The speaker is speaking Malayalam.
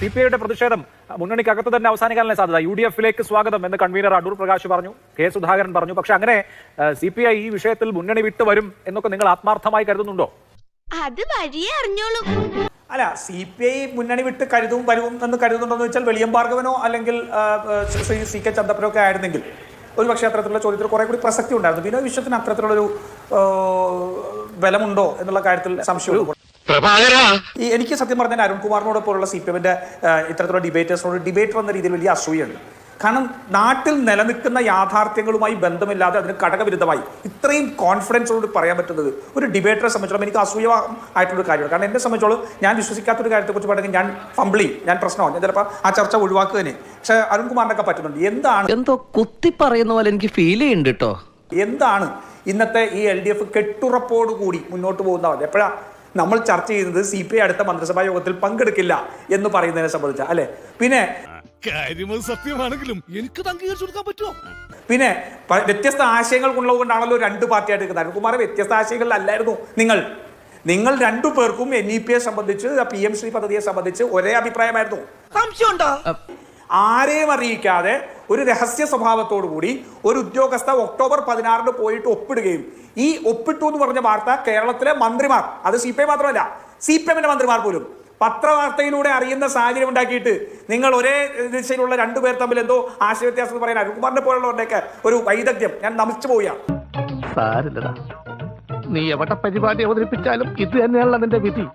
CPI-യുടെ പ്രതിഷേധം മുന്നണിക്കകത്ത് തന്നെ അവസാനിക്കാനല്ലേ സാധ്യത? UDF-ലേക്ക് സ്വാഗതം എന്ന് കൺവീനർ അടൂർ പ്രകാശ് പറഞ്ഞു, കെ സുധാകരൻ പറഞ്ഞു. പക്ഷെ അങ്ങനെ CPI ഈ വിഷയത്തിൽ മുന്നണി വിട്ടു വരും എന്നൊക്കെ നിങ്ങൾ ആത്മാർത്ഥമായി കരുതുന്നുണ്ടോ? അത് വഴിയേ അറിഞ്ഞോളൂ. അല്ല, CPI മുന്നണി വിട്ട് വരും എന്ന് കരുതുന്നുണ്ടോ എന്ന് വെച്ചാൽ വെളിയം ഭാർഗവനോ അല്ലെങ്കിൽ ശ്രീ CK ചന്ദ്രപ്പനോ ഒക്കെ ആയിരുന്നെങ്കിൽ ഒരു പക്ഷേ അത്തരത്തിലുള്ള ചോദ്യത്തിൽ കുറെ കൂടി പ്രസക്തി ഉണ്ടായിരുന്നു. പിന്നെ വിഷയത്തിന് അത്തരത്തിലുള്ളൊരു ബലമുണ്ടോ എന്നുള്ള കാര്യത്തിൽ സംശയമുണ്ട്. എനിക്ക് സത്യം പറഞ്ഞാൽ അരുൺകുമാറിനോടൊപ്പമുള്ള CPM-ന്റെ ഇത്തരത്തിലുള്ള ഡിബേറ്റേഴ്സിനോട് ഡിബേറ്റർ എന്ന രീതിയിൽ വലിയ അസൂയുണ്ട്. കാരണം നാട്ടിൽ നിലനിൽക്കുന്ന യാഥാർത്ഥ്യങ്ങളുമായി ബന്ധമില്ലാതെ അതിന് ഘടകവിരുദ്ധമായി ഇത്രയും കോൺഫിഡൻസോട് പറയാൻ പറ്റുന്നത് ഒരു ഡിബേറ്ററെ സംബന്ധിച്ചോളം എനിക്ക് അസൂയ ആയിട്ടുള്ള കാര്യമാണ്. കാരണം എന്നെ സംബന്ധിച്ചോളം ഞാൻ വിശ്വസിക്കാത്തൊരു കാര്യത്തെക്കുറിച്ച് പറയുന്നത് ഞാൻ പ്രശ്നമാണ്, ഞാൻ ചിലപ്പോൾ ആ ചർച്ച ഒഴിവാക്കുക തന്നെ. പക്ഷെ അരുൺകുമാറിനൊക്കെ പറ്റുന്നുണ്ട്. എന്തോ കുത്തി പറയുന്ന പോലെ എനിക്ക് ഫീൽ ചെയ്യുന്നുണ്ട് കേട്ടോ. എന്താണ് ഇന്നത്തെ ഈ LDF കെട്ടുറപ്പോടുകൂടി മുന്നോട്ട് പോകുന്നവർ? എപ്പോഴാണ് നമ്മൾ ചർച്ച ചെയ്യുന്നത് CPI അടുത്ത മന്ത്രിസഭാ യോഗത്തിൽ പങ്കെടുക്കില്ല എന്ന് പറയുന്നതിനെ സംബന്ധിച്ച അല്ലെ? പിന്നെ സത്യമാണെങ്കിലും എനിക്ക് അംഗീകരിച്ചു കൊടുക്കാൻ പറ്റുമോ? പിന്നെ വ്യത്യസ്ത ആശയങ്ങൾ ഉള്ളതുകൊണ്ടാണല്ലോ രണ്ട് പാർട്ടിയായിട്ട് നിൽക്കുന്നത്. അരുൺകുമാർ വ്യത്യസ്ത ആശയങ്ങളിലല്ലായിരുന്നു നിങ്ങൾ രണ്ടു പേർക്കും NEP-യെ സംബന്ധിച്ച് PM ശ്രീ പദ്ധതിയെ സംബന്ധിച്ച് ഒരേ അഭിപ്രായമായിരുന്നു. ആരെയും അറിയിക്കാതെ ഒരു രഹസ്യ സ്വഭാവത്തോടു കൂടി ഒരു ഉദ്യോഗസ്ഥ ഒക്ടോബർ 16 പോയിട്ട് ഒപ്പിടുകയും ഈ ഒപ്പിട്ടു എന്ന് പറഞ്ഞ വാർത്ത കേരളത്തിലെ മന്ത്രിമാർ, അത് CPI മാത്രമല്ല CPM-ന്റെ മന്ത്രിമാർ പോലും പത്രവാർത്തയിലൂടെ അറിയുന്ന സാഹചര്യം ഉണ്ടാക്കിയിട്ട് നിങ്ങൾ ഒരേ ദിശയിലുള്ള രണ്ടുപേർ തമ്മിൽ എന്തോ ആശയവ്യത്യാസം എന്ന് പറയാൻ അരുൺകുമാറിനെ പോലുള്ളവരുടെയൊക്കെ ഒരു വൈദഗ്ധ്യം ഞാൻ നമിച്ചു പോവുകയാണ്. നീ എവിടെ പരിപാടി അവതരിപ്പിച്ചാലും ഇത് തന്നെയാണല്ലോ നിന്റെ വിധി.